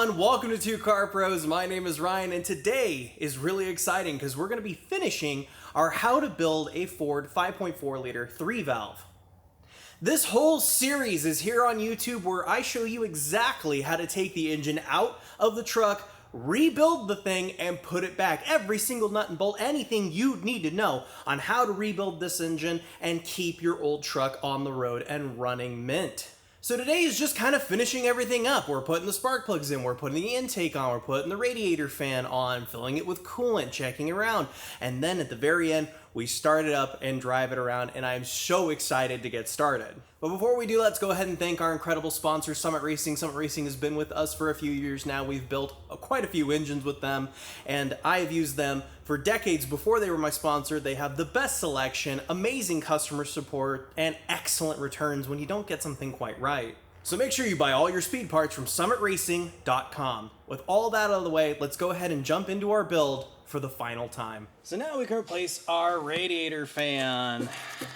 everyone, welcome to Two Car Pros. My name is Ryan, and today is really exciting because we're going to be finishing our how to build a Ford 5.4 liter 3-valve. This whole series is here on YouTube where I show you exactly how to take the engine out of the truck, rebuild the thing, and put it back. Every single nut and bolt, anything you need to know on how to rebuild this engine and keep your old truck on the road and running mint. So today is just kind of finishing everything up. We're putting the spark plugs in, we're putting the intake on, we're putting the radiator fan on, filling it with coolant, checking around, and then at the very end, we start it up and drive it around, and I'm so excited to get started. But before we do, let's go ahead and thank our incredible sponsor, Summit Racing. Summit Racing has been with us for a few years now. We've built quite a few engines with them, and I've used them for decades before they were my sponsor. They have the best selection, amazing customer support, and excellent returns when you don't get something quite right. So make sure you buy all your speed parts from summitracing.com. With all that out of the way, let's go ahead and jump into our build for the final time. So now we can replace our radiator fan.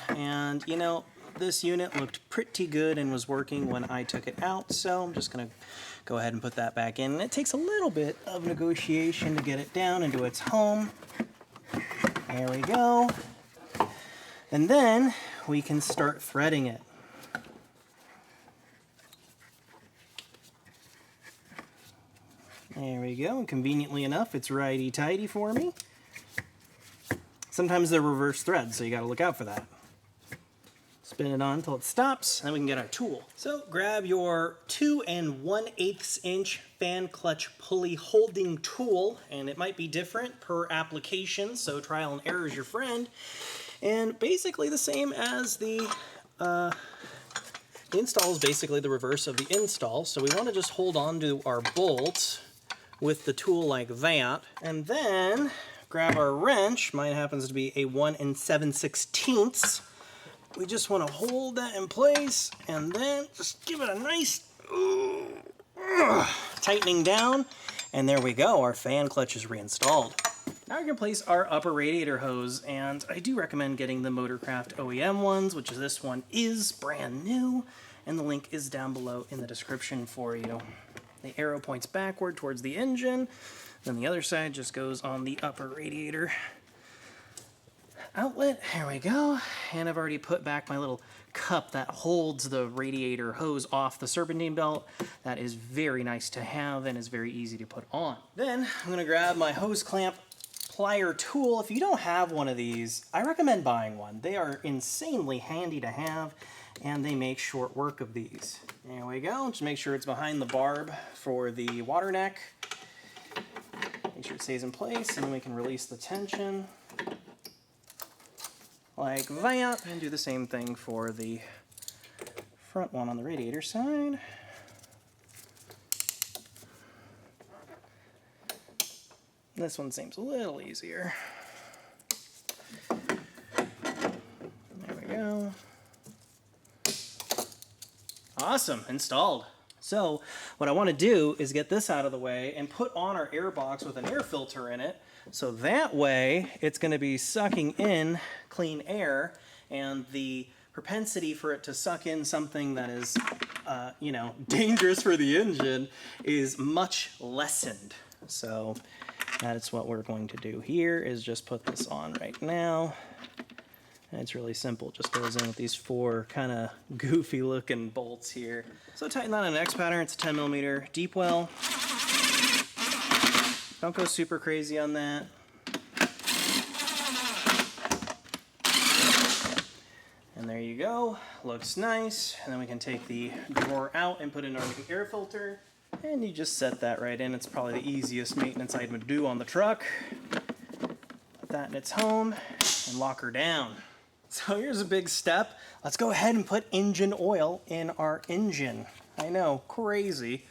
And you know, this unit looked pretty good and was working when I took it out, so I'm just gonna go ahead and put that back in. And it takes a little bit of negotiation to get it down into its home. There we go. And then we can start threading it. There we go, and conveniently enough, it's righty-tighty for me. Sometimes they're reverse threads, so you gotta look out for that. Spin it on until it stops, and then we can get our tool. So grab your 2 1/8 inch fan clutch pulley holding tool, and it might be different per application, so trial and error is your friend. And basically the same as the install is basically the reverse of the install, so we wanna just hold on to our bolt with the tool like that, and then grab our wrench. Mine happens to be a 1 7/16. We just want to hold that in place and then just give it a nice tightening down, and there we go, our fan clutch is reinstalled. Now we can place our upper radiator hose, and I do recommend getting the Motorcraft OEM ones, which this one is brand new, and the link is down below in the description for you. The arrow points backward towards the engine, then the other side just goes on the upper radiator outlet. Here we go. And I've already put back my little cup that holds the radiator hose off the serpentine belt. That is very nice to have and is very easy to put on. Then I'm going to grab my hose clamp plier tool. If you don't have one of these, I recommend buying one. They are insanely handy to have, and they make short work of these. There we go. Just make sure it's behind the barb for the water neck. Make sure it stays in place, and then we can release the tension like that, and do the same thing for the front one on the radiator side. This one seems a little easier. There we go. Awesome, installed. So what I want to do is get this out of the way and put on our air box with an air filter in it, so that way it's going to be sucking in clean air, and the propensity for it to suck in something that is you know, dangerous for the engine is much lessened. So that's what we're going to do here, is just put this on right now. And it's really simple, just goes in with these 4 kind of goofy looking bolts here. So tighten that on an X pattern. It's a 10mm deep well. Don't go super crazy on that. And there you go, looks nice. And then we can take the drawer out and put in our new air filter. And you just set that right in. It's probably the easiest maintenance item to do on the truck. Put that in its home and lock her down. So here's a big step. Let's go ahead and put engine oil in our engine. I know, crazy,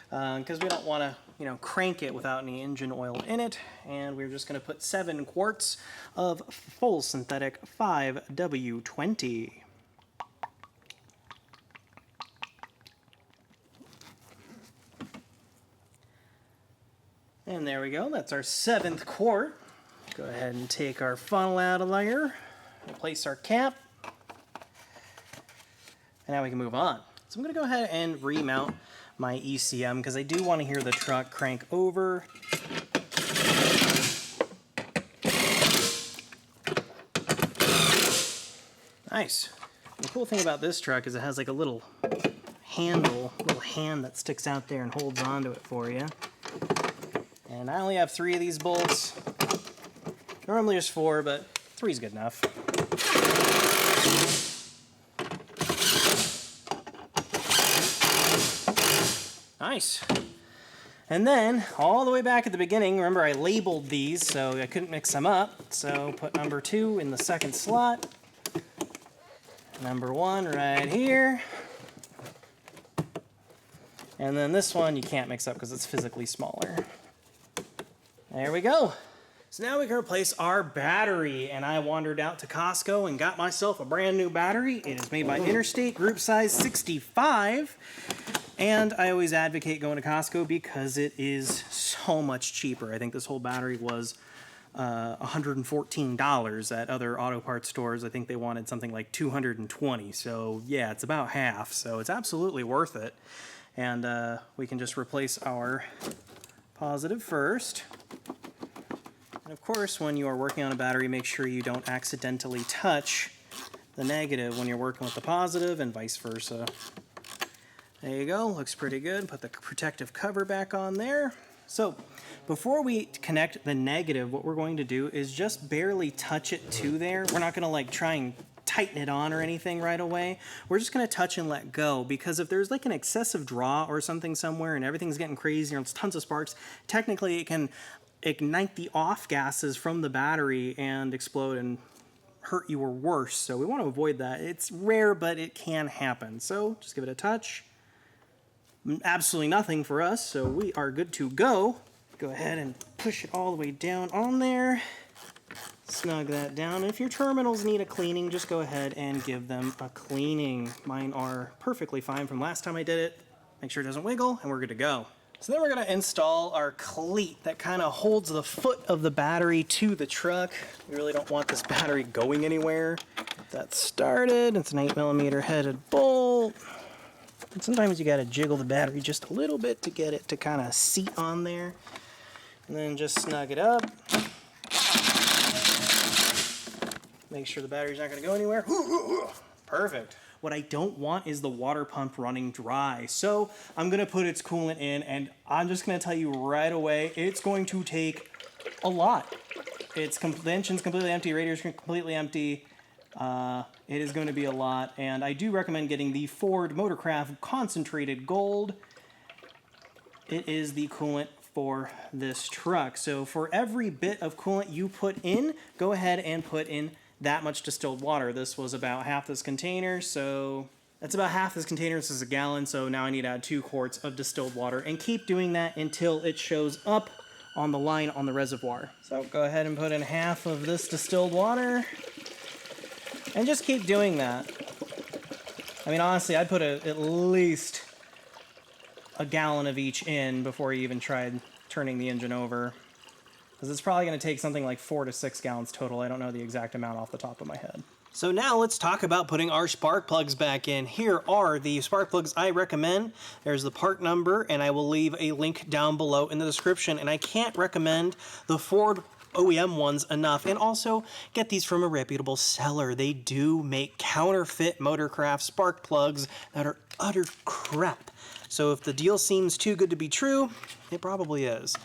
because we don't want to, you know, crank it without any engine oil in it. And we're just going to put 7 quarts of full synthetic 5W20. And there we go, that's our 7th quart. Go ahead and take our funnel out of there. Replace our cap, and now we can move on. So I'm going to go ahead and remount my ECM because I do want to hear the truck crank over. Nice. The cool thing about this truck is it has like a little handle, little hand that sticks out there and holds onto it for you. And I only have 3 of these bolts. Normally there's 4, but 3 is good enough. Nice. And then, all the way back at the beginning, remember I labeled these so I couldn't mix them up. So put number 2 in the second slot. Number 1 right here. And then this one you can't mix up because it's physically smaller. There we go. So now we can replace our battery, and I wandered out to Costco and got myself a brand new battery. It is made by Interstate, group size 65. And I always advocate going to Costco because it is so much cheaper. I think this whole battery was $114 at other auto parts stores. I think they wanted something like $220. So yeah, it's about half. So it's absolutely worth it. And we can just replace our positive first. And of course, when you are working on a battery, make sure you don't accidentally touch the negative when you're working with the positive and vice versa. There you go, looks pretty good. Put the protective cover back on there. So before we connect the negative, what we're going to do is just barely touch it to there. We're not gonna like try and tighten it on or anything right away. We're just gonna touch and let go, because if there's like an excessive draw or something somewhere and everything's getting crazy and there's tons of sparks, technically it can ignite the off gases from the battery and explode and hurt you or worse. So we want to avoid that. It's rare, but it can happen. So just give it a touch. Absolutely nothing for us, so we are good to go. Go ahead and push it all the way down on there. Snug that down. And if your terminals need a cleaning, just go ahead and give them a cleaning. Mine are perfectly fine from last time I did it. Make sure it doesn't wiggle, and we're good to go. So then we're going to install our cleat that kind of holds the foot of the battery to the truck. We really don't want this battery going anywhere. Get that started. It's an 8mm headed bolt. And sometimes you got to jiggle the battery just a little bit to get it to kind of seat on there. And then just snug it up. Make sure the battery's not going to go anywhere. Perfect. What I don't want is the water pump running dry. So I'm going to put its coolant in, and I'm just going to tell you right away, it's going to take a lot. The engine's completely empty, radiator's completely empty. It is going to be a lot, and I do recommend getting the Ford Motorcraft Concentrated Gold. It is the coolant for this truck. So for every bit of coolant you put in, go ahead and put in that much distilled water. This was about half this container, so that's about half this container. This is a gallon, so now I need to add 2 quarts of distilled water, and keep doing that until it shows up on the line on the reservoir. So go ahead and put in half of this distilled water, and just keep doing that. I mean, honestly, I'd put at least a gallon of each in before you even tried turning the engine over, because it's probably going to take something like 4 to 6 gallons total. I don't know the exact amount off the top of my head. So now let's talk about putting our spark plugs back in. Here are the spark plugs I recommend. There's the part number, and I will leave a link down below in the description. And I can't recommend the Ford OEM ones enough. And also get these from a reputable seller. They do make counterfeit Motorcraft spark plugs that are utter crap. So if the deal seems too good to be true, it probably is.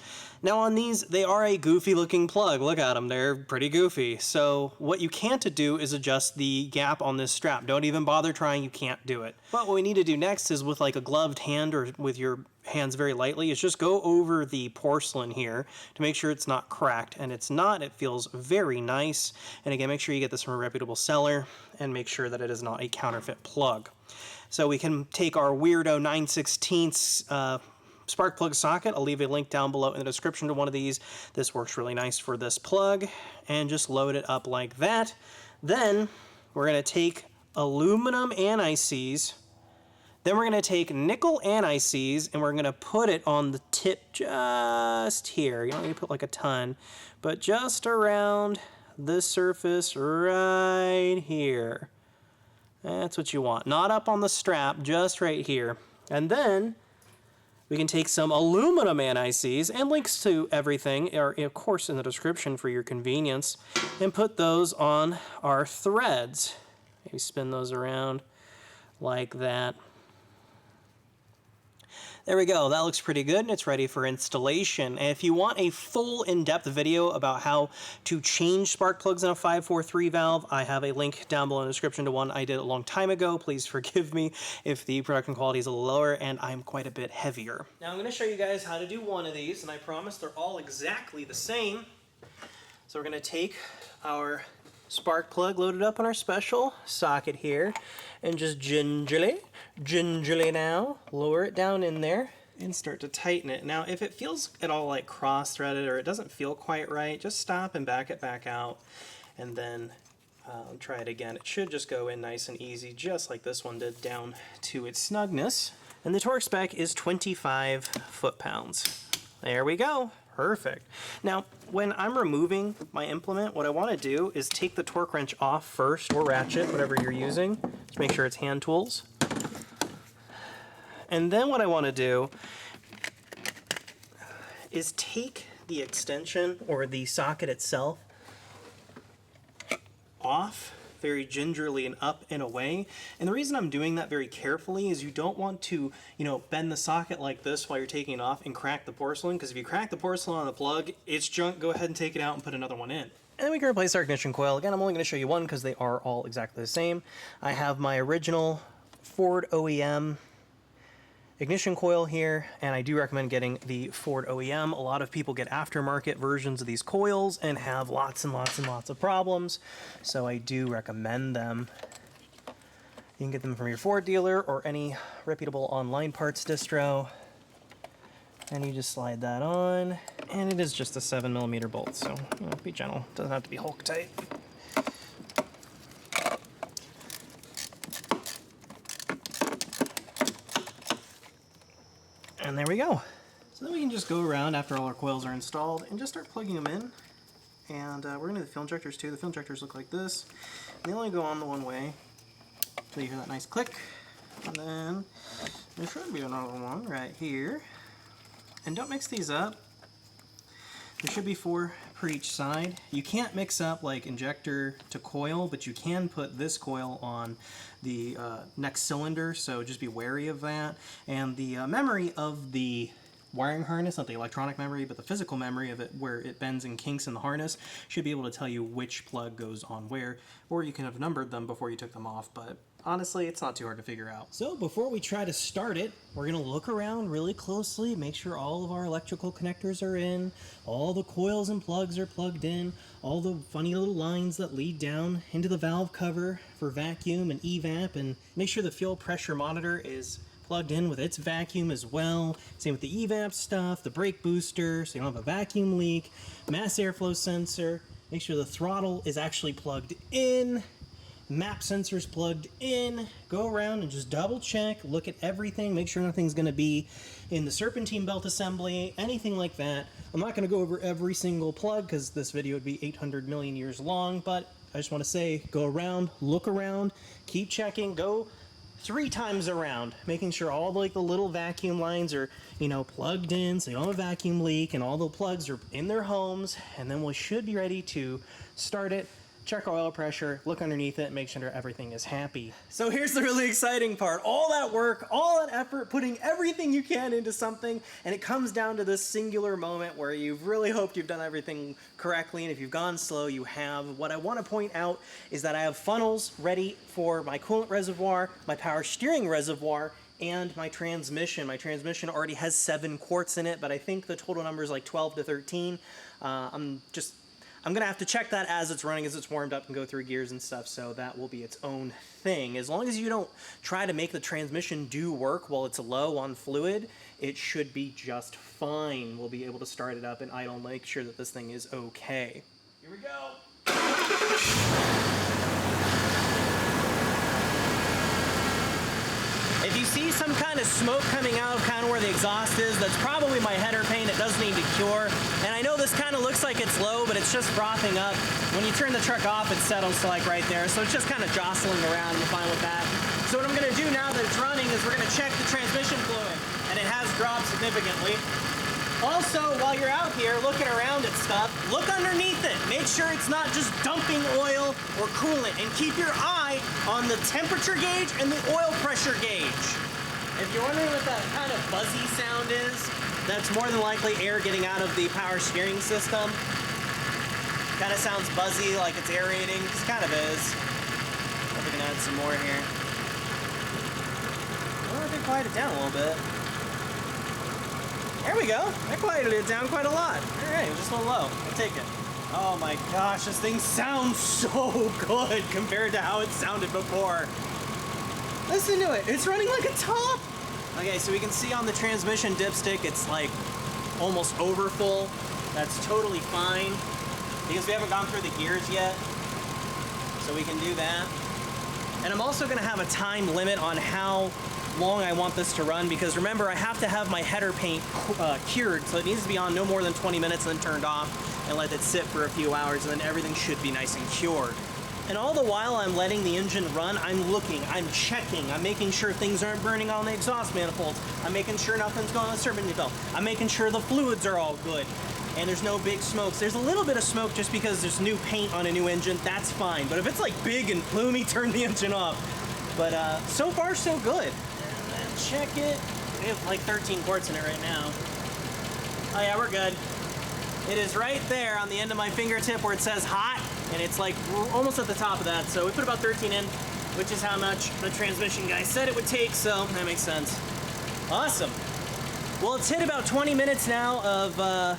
Now on these, they are a goofy looking plug. Look at them, they're pretty goofy. So what you can't do is adjust the gap on this strap. Don't even bother trying, you can't do it. But what we need to do next is with like a gloved hand or with your hands very lightly, is just go over the porcelain here to make sure it's not cracked. And it's not, it feels very nice. And again, make sure you get this from a reputable seller and make sure that it is not a counterfeit plug. So we can take our weirdo 9/16 spark plug socket. I'll leave a link down below in the description to one of these. This works really nice for this plug, and just load it up like that. Then we're going to take aluminum anti-seize. Then we're going to take nickel anti-seize, and we're going to put it on the tip just here. You don't need to put like a ton, but just around the surface right here. That's what you want. Not up on the strap, just right here. And then We can take some aluminum anti-seize, and links to everything are, of course, in the description for your convenience, and put those on our threads. Maybe spin those around like that. There we go, that looks pretty good and it's ready for installation. And if you want a full in-depth video about how to change spark plugs in a 543 valve, I have a link down below in the description to one I did a long time ago. Please forgive me if the production quality is a little lower and I'm quite a bit heavier. Now I'm going to show you guys how to do one of these, and I promise they're all exactly the same. So we're going to take our spark plug loaded up on our special socket here, and just gingerly now lower it down in there and start to tighten it. Now if it feels at all like cross-threaded or it doesn't feel quite right, just stop and back it back out, and then try it again. It should just go in nice and easy, just like this one did, down to its snugness. And the torque spec is 25 foot-pounds. There we go. Perfect. Now, when I'm removing my implement, what I want to do is take the torque wrench off first, or ratchet, whatever you're using. Just make sure it's hand tools. And then what I want to do is take the extension, or the socket itself, off very gingerly and up and away. And the reason I'm doing that very carefully is you don't want to, bend the socket like this while you're taking it off and crack the porcelain, because if you crack the porcelain on the plug, it's junk. Go ahead and take it out and put another one in. And then we can replace our ignition coil. Again, I'm only going to show you one because they are all exactly the same. I have my original Ford OEM ignition coil here, and I do recommend getting the Ford OEM. A lot of people get aftermarket versions of these coils and have lots and lots and lots of problems, so I do recommend them. You can get them from your Ford dealer or any reputable online parts distro, and you just slide that on, and it is just a 7mm bolt, so be gentle. Doesn't have to be Hulk tight. And there we go. So then we can just go around after all our coils are installed and just start plugging them in. And we're going to do the fuel injectors too. The fuel injectors look like this. And they only go on the one way. So you hear that nice click. And then there should be another one right here. And don't mix these up. There should be 4 per each side. You can't mix up like injector to coil, but you can put this coil on the next cylinder, so just be wary of that. And the memory of the wiring harness, not the electronic memory, but the physical memory of it, where it bends and kinks in the harness, should be able to tell you which plug goes on where, or you can have numbered them before you took them off, but honestly, it's not too hard to figure out. So before we try to start it, we're going to look around really closely, make sure all of our electrical connectors are in, all the coils and plugs are plugged in, all the funny little lines that lead down into the valve cover for vacuum and evap, and make sure the fuel pressure monitor is plugged in with its vacuum as well. Same with the evap stuff, the brake booster, so you don't have a vacuum leak, mass airflow sensor, make sure the throttle is actually plugged in, map sensors plugged in. Go around and just double check, look at everything, make sure nothing's going to be in the serpentine belt assembly, anything like that. I'm not going to go over every single plug because this video would be 800 million years long, but I just want to say, go around, look around, keep checking, go 3 times around, making sure all the little vacuum lines are, plugged in so you don't have a vacuum leak, and all the plugs are in their homes, and then we should be ready to start it. Check our oil pressure, look underneath it, make sure everything is happy. So here's the really exciting part. All that work, all that effort, putting everything you can into something, and it comes down to this singular moment where you've really hoped you've done everything correctly, and if you've gone slow, you have. What I want to point out is that I have funnels ready for my coolant reservoir, my power steering reservoir, and my transmission. My transmission already has 7 quarts in it, but I think the total number is like 12 to 13. I'm gonna have to check that as it's running, as it's warmed up and go through gears and stuff, so that will be its own thing. As long as you don't try to make the transmission do work while it's low on fluid, it should be just fine. We'll be able to start it up and idle and make sure that this thing is okay. Here we go. If you see some kind of smoke coming out of kind of where the exhaust is, that's probably my header paint. It does need to cure. And I know this kind of looks like it's low, but it's just frothing up. When you turn the truck off, it settles to like right there. So it's just kind of jostling around. I'm fine with that. So what I'm going to do now that it's running is we're going to check the transmission fluid. and it has dropped significantly. Also, while you're out here looking around at stuff, look underneath it. Make sure it's not just dumping oil or coolant, and keep your eye on the temperature gauge and the oil pressure gauge. If you're wondering what that kind of buzzy sound is, that's more than likely air getting out of the power steering system. Kind of sounds buzzy, like it's aerating. It kind of is. Hope we can add some more here. I wonder if they quiet it down a little bit. There we go. That quieted it down quite a lot. All right, just a little low. I'll take it. Oh my gosh, this thing sounds so good compared to how it sounded before. Listen to it. It's running like a top. Okay, so we can see on the transmission dipstick, it's like almost over full. That's totally fine because we haven't gone through the gears yet. So we can do that. And I'm also gonna have a time limit on how long I want this to run, because remember, I have to have my header paint cured, so it needs to be on no more than 20 minutes and then turned off and let it sit for a few hours, and then everything should be nice and cured. And all the while I'm letting the engine run, I'm looking, I'm checking, I'm making sure things aren't burning on the exhaust manifolds, I'm making sure nothing's going on the serpentine belt, I'm making sure the fluids are all good, and there's no big smokes. There's a little bit of smoke just because there's new paint on a new engine, that's fine, but if it's like big and plumy, turn the engine off. But so far so good. Check it. We have like 13 quarts in it right now. Oh yeah, we're good. It is right there on the end of my fingertip where it says hot, and it's like almost at the top of that. So we put about 13 in, which is how much the transmission guy said it would take, so that makes sense. Awesome. Well, it's hit about 20 minutes now of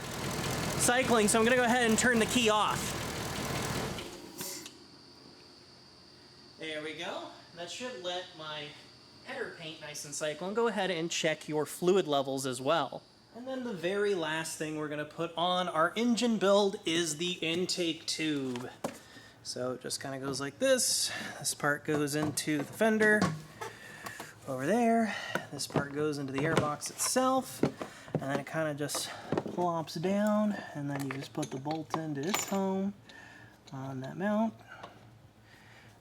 cycling, so I'm gonna go ahead and turn the key off. There we go. That should let my header paint nice and cycle, and go ahead and check your fluid levels as well. And then the very last thing we're going to put on our engine build is the intake tube. So it just kind of goes like this. This part goes into the fender over there. This part goes into the airbox itself, and then it kind of just plops down, and then you just put the bolt into its home on that mount.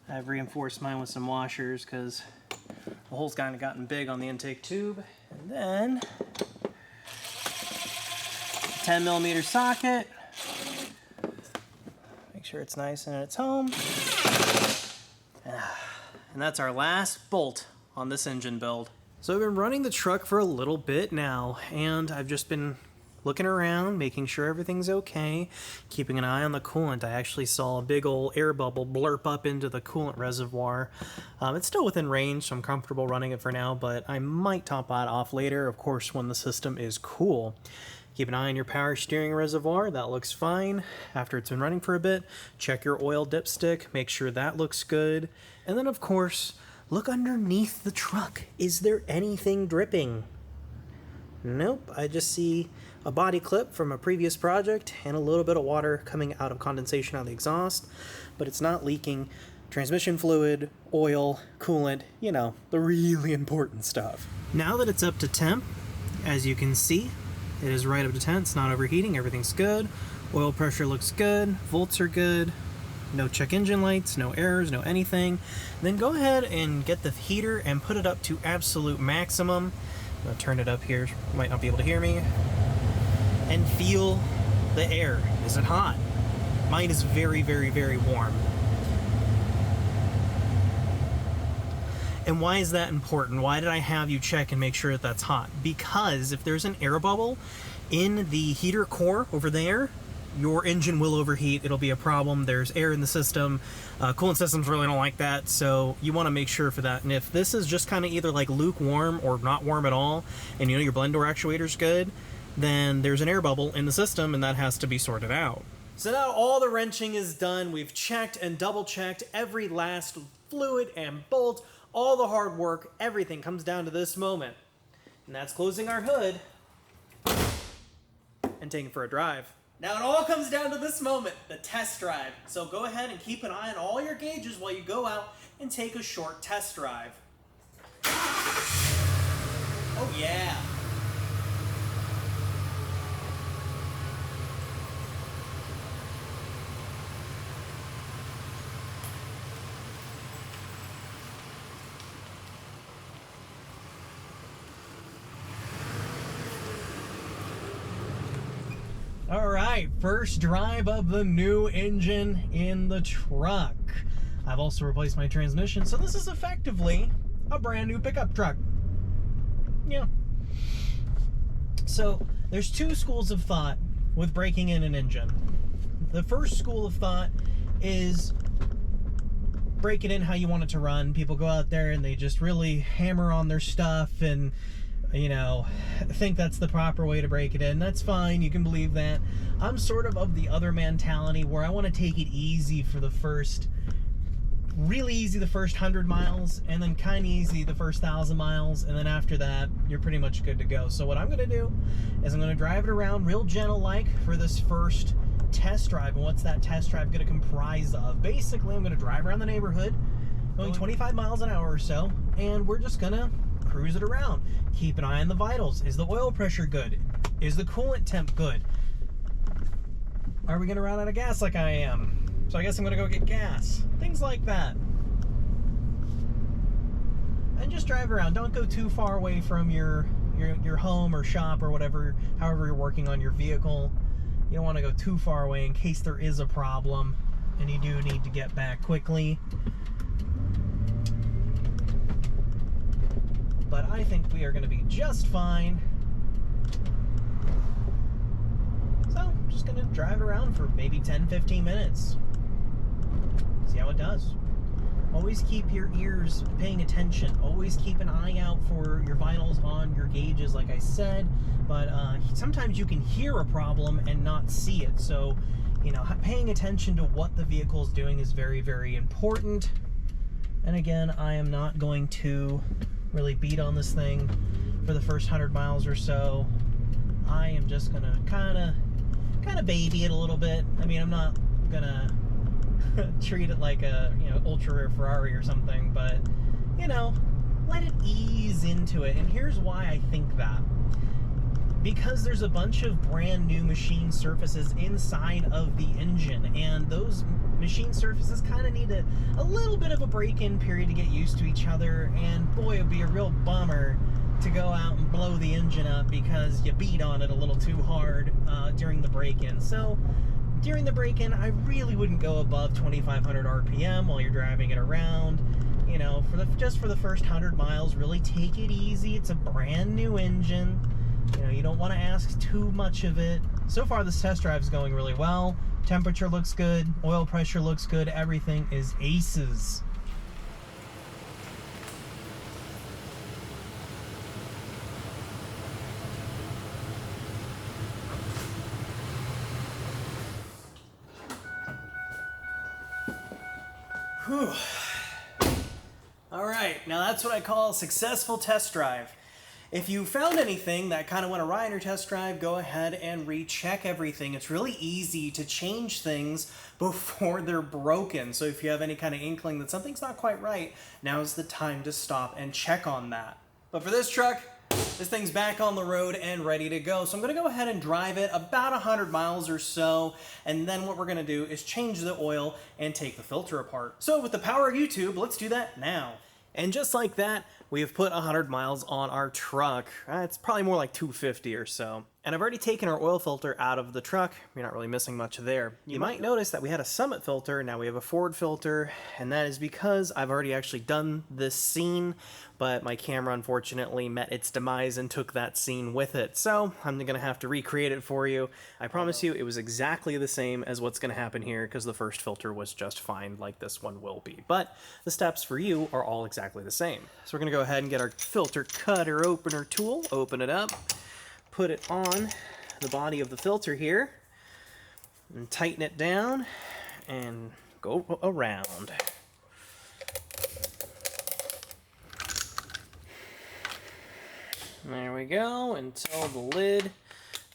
I've reinforced mine with some washers because the hole's kind of gotten big on the intake tube. And then 10mm socket. Make sure it's nice and it's home. And that's our last bolt on this engine build. So I've been running the truck for a little bit now, and I've just been looking around, making sure everything's okay, keeping an eye on the coolant. I actually saw a big old air bubble blurp up into the coolant reservoir. It's still within range, so I'm comfortable running it for now, but I might top that off later, of course, when the system is cool. Keep an eye on your power steering reservoir. That looks fine. After it's been running for a bit, check your oil dipstick, make sure that looks good. And then, of course, look underneath the truck. Is there anything dripping? Nope, I just see a body clip from a previous project and a little bit of water coming out of condensation out of the exhaust, but it's not leaking transmission fluid, oil, coolant, you know, the really important stuff. Now that it's up to temp, as you can see, it is right up to 10, it's not overheating, everything's good, oil pressure looks good, volts are good, no check engine lights, no errors, no anything. Then go ahead and get the heater and put it up to absolute maximum. I'm gonna turn it up here, you might not be able to hear me. And feel the air. Is it hot? Mine is very, very, very warm. And why is that important? Why did I have you check and make sure that that's hot? Because if there's an air bubble in the heater core over there, your engine will overheat. It'll be a problem. There's air in the system. Coolant systems really don't like that, so you want to make sure for that. And if this is just kind of either like lukewarm or not warm at all, and you know your blend door actuator's good, then there's an air bubble in the system, and that has to be sorted out. So now all the wrenching is done. We've checked and double checked every last fluid and bolt, all the hard work, everything comes down to this moment. And that's closing our hood and taking for a drive. Now it all comes down to this moment, the test drive. So go ahead and keep an eye on all your gauges while you go out and take a short test drive. Oh yeah. All right, first drive of the new engine in the truck. I've also replaced my transmission, so this is effectively a brand new pickup truck. Yeah. So there's two schools of thought with breaking in an engine. The first school of thought is break it in how you want it to run. People go out there and they just really hammer on their stuff and, you know, think that's the proper way to break it in. That's fine, you can believe that. I'm sort of the other mentality where I want to take it easy for the first, really easy the first 100 miles, and then kind of easy the first 1,000 miles, and then after that, you're pretty much good to go. So what I'm going to do is I'm going to drive it around real gentle-like for this first test drive. And what's that test drive going to comprise of? Basically, I'm going to drive around the neighborhood, going 25 miles an hour or so, and we're just going to cruise it around. Keep an eye on the vitals. Is the oil pressure good? Is the coolant temp good? Are we going to run out of gas like I am? So I guess I'm going to go get gas. Things like that. And just drive around. Don't go too far away from your home or shop or whatever, however you're working on your vehicle. You don't want to go too far away in case there is a problem and you do need to get back quickly. But I think we are going to be just fine. So I'm just going to drive it around for maybe 10-15 minutes. See how it does. Always keep your ears paying attention. Always keep an eye out for your vitals on your gauges, like I said. But sometimes you can hear a problem and not see it. So, you know, paying attention to what the vehicle is doing is very, very important. And again, I am not going to really beat on this thing for the first 100 miles or so. I am just gonna kind of baby it a little bit. I mean, I'm not gonna treat it like a, you know, ultra rare Ferrari or something, but, you know, let it ease into it. And here's why I think that. Because there's a bunch of brand new machine surfaces inside of the engine, and those machine surfaces kind of need a little bit of a break-in period to get used to each other. And boy, it'd be a real bummer to go out and blow the engine up because you beat on it a little too hard during the break-in. So during the break-in, I really wouldn't go above 2,500 RPM while you're driving it around. You know, just for the first 100 miles, really take it easy. It's a brand new engine. You know, you don't want to ask too much of it. So far, this test drive is going really well. Temperature looks good. Oil pressure looks good. Everything is aces. Whew. All right, now that's what I call a successful test drive. If you found anything that kind of went awry in your test drive, go ahead and recheck everything. It's really easy to change things before they're broken. So if you have any kind of inkling that something's not quite right, now's the time to stop and check on that. But for this truck, this thing's back on the road and ready to go. So I'm going to go ahead and drive it about 100 miles or so, and then what we're going to do is change the oil and take the filter apart. So with the power of YouTube, let's do that now. And just like that, we have put 100 miles on our truck. It's probably more like 250 or so. And I've already taken our oil filter out of the truck. You're not really missing much there. You might notice that we had a Summit filter, now we have a Ford filter, and that is because I've already actually done this scene, but my camera unfortunately met its demise and took that scene with it. So I'm gonna have to recreate it for you. I promise you it was exactly the same as what's gonna happen here because the first filter was just fine like this one will be. But the steps for you are all exactly the same. So we're gonna go ahead and get our filter cutter opener tool, open it up, put it on the body of the filter here, and tighten it down, and go around. There we go, until the lid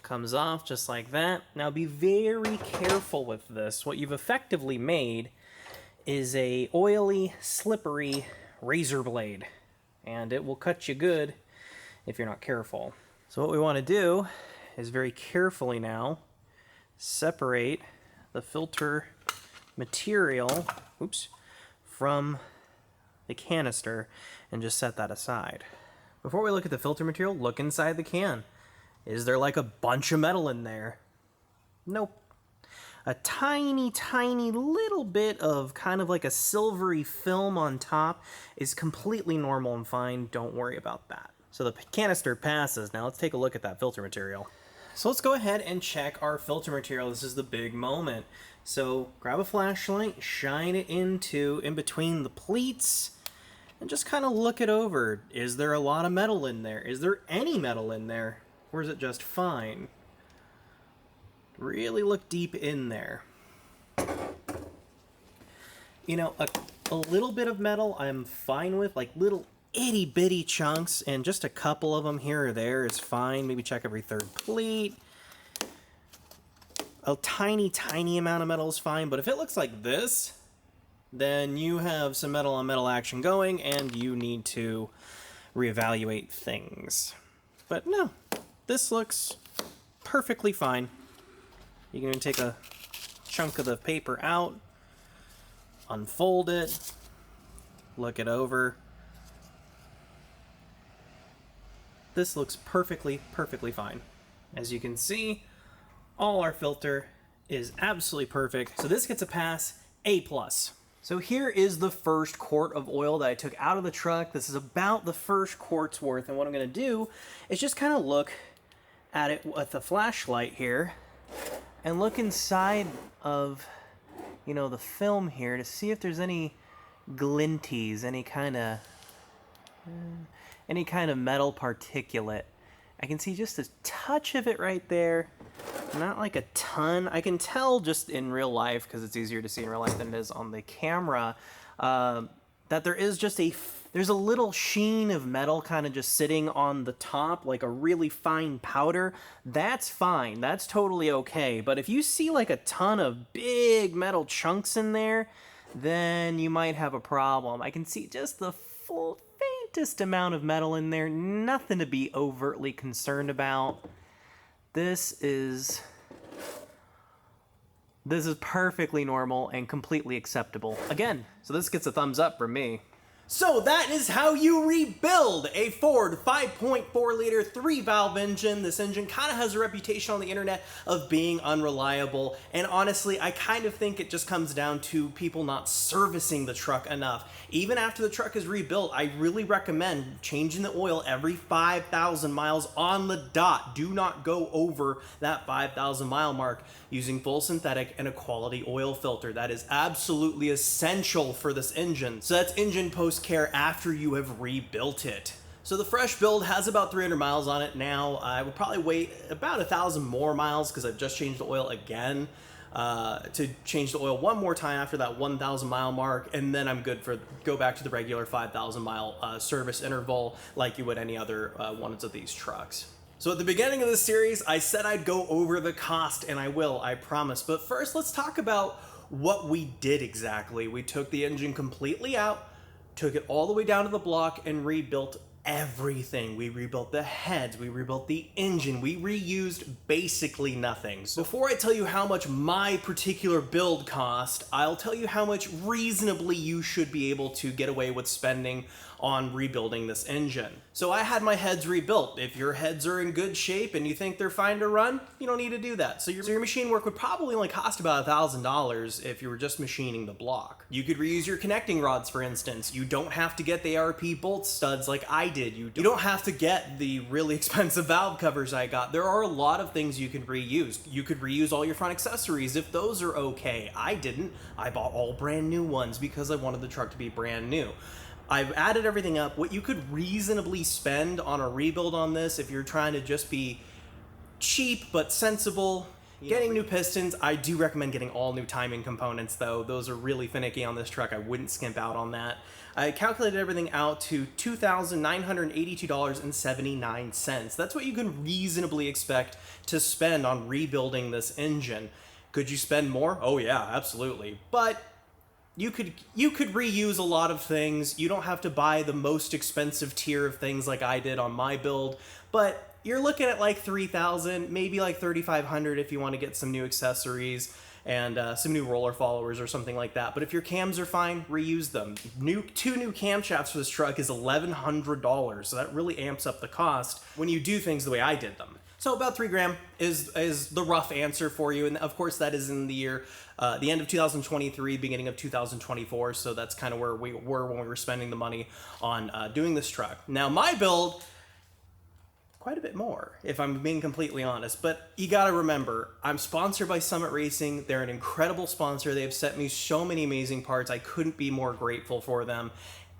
comes off just like that. Now be very careful with this. What you've effectively made is a oily, slippery razor blade, and it will cut you good if you're not careful. So what we want to do is very carefully now separate the filter material, from the canister and just set that aside. Before we look at the filter material, look inside the can. Is there like a bunch of metal in there? Nope. A tiny, tiny little bit of kind of like a silvery film on top is completely normal and fine. Don't worry about that. So the canister passes. Now let's take a look at that filter material. So let's go ahead and check our filter material. This is the big moment. So grab a flashlight, shine it in between the pleats, and just kind of look it over. Is there a lot of metal in there? Is there any metal in there? Or is it just fine? Really look deep in there. You know, a little bit of metal I'm fine with, like little itty bitty chunks, and just a couple of them here or there is fine. Maybe check every third pleat. A tiny, tiny amount of metal is fine, but if it looks like this, then you have some metal on metal action going, and you need to reevaluate things. But no, this looks perfectly fine. You can even take a chunk of the paper out, unfold it, look it over. This looks perfectly fine. As you can see, all our filter is absolutely perfect. So this gets a pass, A+. So here is the first quart of oil that I took out of the truck. This is about the first quart's worth, and what I'm gonna do is just kind of look at it with the flashlight here and look inside of, you know, the film here to see if there's any glinties, any kind of metal particulate. I can see just a touch of it right there. Not like a ton. I can tell just in real life, because it's easier to see in real life than it is on the camera, that there's a little sheen of metal kind of just sitting on the top, like a really fine powder. That's fine. That's totally okay. But if you see like a ton of big metal chunks in there, then you might have a problem. I can see just the faintest amount of metal in there. Nothing to be overtly concerned about. This is perfectly normal and completely acceptable. Again, so this gets a thumbs up from me. So that is how you rebuild a Ford 5.4 liter 3-valve engine. This engine kind of has a reputation on the internet of being unreliable, and honestly, I kind of think it just comes down to people not servicing the truck enough. Even after the truck is rebuilt, I really recommend changing the oil every 5,000 miles on the dot. Do not go over that 5,000 mile mark using full synthetic and a quality oil filter. That is absolutely essential for this engine. So that's engine post-care after you have rebuilt it. So the fresh build has about 300 miles on it now. I would probably wait about 1,000 more miles because I've just changed the oil again to change the oil one more time after that 1,000 mile mark, and then I'm good for go back to the regular 5,000 mile service interval like you would any other ones of these trucks. So at the beginning of this series, I said I'd go over the cost, and I will, I promise. But first, let's talk about what we did exactly. We took the engine completely out, took it all the way down to the block, and rebuilt everything. We rebuilt the heads, we rebuilt the engine, we reused basically nothing. So before I tell you how much my particular build cost, I'll tell you how much reasonably you should be able to get away with spending on rebuilding this engine. So I had my heads rebuilt. If your heads are in good shape and you think they're fine to run, you don't need to do that. So your machine work would probably only cost about $1,000 if you were just machining the block. You could reuse your connecting rods, for instance. You don't have to get the ARP bolt studs like I did. You don't have to get the really expensive valve covers I got. There are a lot of things you can reuse. You could reuse all your front accessories if those are okay. I didn't. I bought all brand new ones because I wanted the truck to be brand new. I've added everything up. What you could reasonably spend on a rebuild on this, if you're trying to just be cheap but sensible, getting new pistons. I do recommend getting all new timing components though. Those are really finicky on this truck. I wouldn't skimp out on that. I calculated everything out to $2,982.79. That's what you can reasonably expect to spend on rebuilding this engine. Could you spend more? Oh yeah, absolutely. But you could reuse a lot of things. You don't have to buy the most expensive tier of things like I did on my build, but you're looking at like $3,000, maybe like $3,500 if you want to get some new accessories and some new roller followers or something like that. But if your cams are fine, reuse them. Two new camshafts for this truck is $1,100, so that really amps up the cost when you do things the way I did them. So about 3 grand is the rough answer for you, and of course that is in the year, the end of 2023, beginning of 2024. So that's kind of where we were when we were spending the money on doing this truck. Now my build, quite a bit more, if I'm being completely honest. But you gotta remember, I'm sponsored by Summit Racing. They're an incredible sponsor. They've sent me so many amazing parts. I couldn't be more grateful for them.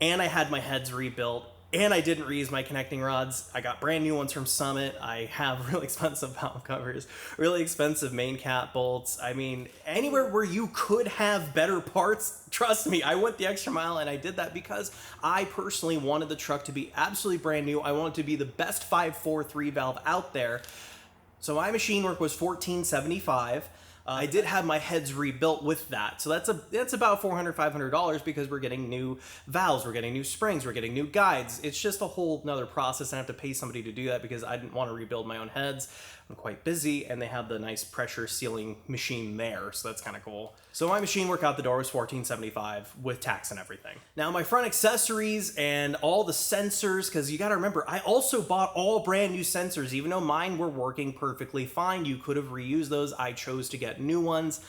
And I had my heads rebuilt. And I didn't reuse my connecting rods. I got brand new ones from Summit. I have really expensive valve covers, really expensive main cap bolts. I mean, anywhere where you could have better parts, trust me, I went the extra mile, and I did that because I personally wanted the truck to be absolutely brand new. I wanted to be the best 5.4 3-valve out there. So my machine work was $1,475. I did have my heads rebuilt with that. So that's about $400, $500 because we're getting new valves, we're getting new springs, we're getting new guides. It's just a whole nother process. I have to pay somebody to do that because I didn't want to rebuild my own heads. I'm quite busy, and they have the nice pressure sealing machine there, so that's kind of cool. So my machine work out the door was $1,475 with tax and everything. Now my front accessories and all the sensors, because you got to remember, I also bought all brand new sensors. Even though mine were working perfectly fine, you could have reused those. I chose to get new ones.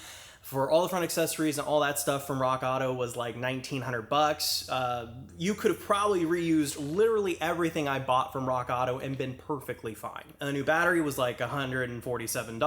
For all the front accessories and all that stuff from Rock Auto was like $1,900. You could have probably reused literally everything I bought from Rock Auto and been perfectly fine. And the new battery was like $147.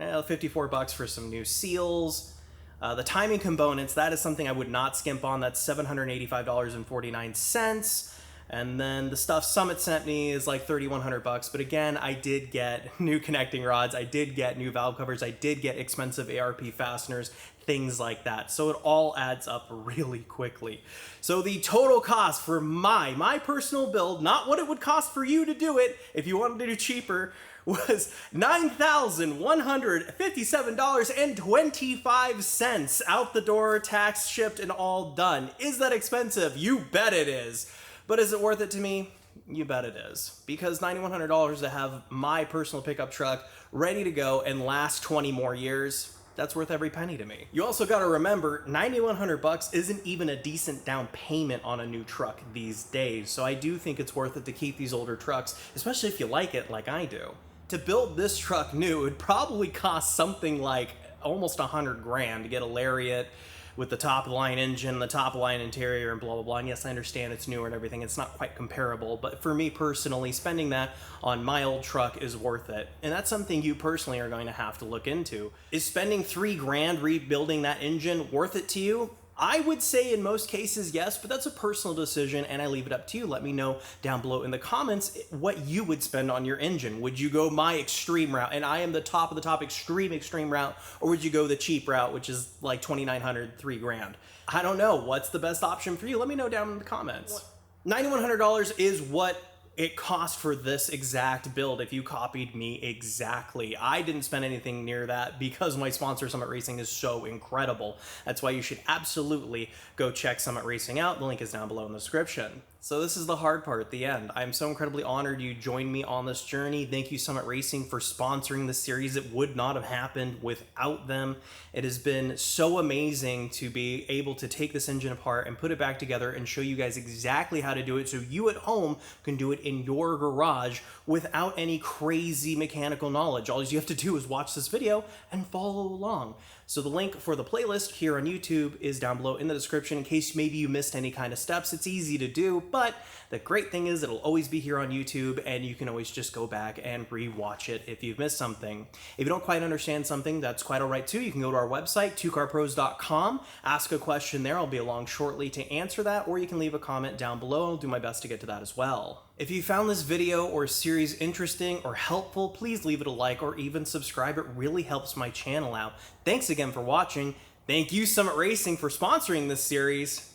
$54 for some new seals. The timing components, that is something I would not skimp on. That's $785.49. And then the stuff Summit sent me is like $3,100. But again, I did get new connecting rods. I did get new valve covers. I did get expensive ARP fasteners, things like that. So it all adds up really quickly. So the total cost for my personal build, not what it would cost for you to do it if you wanted to do cheaper, was $9,157.25 out the door, tax, shipped, and all done. Is that expensive? You bet it is. But is it worth it to me? You bet it is. Because $9,100 to have my personal pickup truck ready to go and last 20 more years, that's worth every penny to me. You also gotta remember, $9,100 isn't even a decent down payment on a new truck these days. So I do think it's worth it to keep these older trucks, especially if you like it like I do. To build this truck new, it would probably cost something like almost 100 grand to get a Lariat with the top line engine, the top line interior, and blah, blah, blah. And yes, I understand it's newer and everything. It's not quite comparable, but for me personally, spending that on my old truck is worth it. And that's something you personally are going to have to look into. Is spending 3 grand rebuilding that engine worth it to you? I would say in most cases, yes, but that's a personal decision, and I leave it up to you. Let me know down below in the comments what you would spend on your engine. Would you go my extreme route, and I am the top of the top extreme route, or would you go the cheap route, which is like $2,900, 3 grand? I don't know. What's the best option for you? Let me know down in the comments. $9,100 is what it cost for this exact build if you copied me exactly. I didn't spend anything near that because my sponsor Summit Racing is so incredible. That's why you should absolutely go check Summit Racing out. The link is down below in the description. So this is the hard part at the end. I'm so incredibly honored you joined me on this journey. Thank you, Summit Racing, for sponsoring this series. It would not have happened without them. It has been so amazing to be able to take this engine apart and put it back together and show you guys exactly how to do it so you at home can do it in your garage without any crazy mechanical knowledge. All you have to do is watch this video and follow along. So the link for the playlist here on YouTube is down below in the description in case maybe you missed any kind of steps. It's easy to do, but the great thing is it'll always be here on YouTube and you can always just go back and re-watch it if you've missed something. If you don't quite understand something, that's quite all right too. You can go to our website, 2carpros.com, ask a question there. I'll be along shortly to answer that, or you can leave a comment down below. I'll do my best to get to that as well. If you found this video or series interesting or helpful, please leave it a like or even subscribe. It really helps my channel out. Thanks again for watching. Thank you, Summit Racing, for sponsoring this series,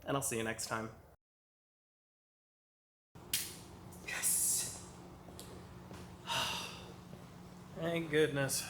and I'll see you next time. Yes! Thank goodness.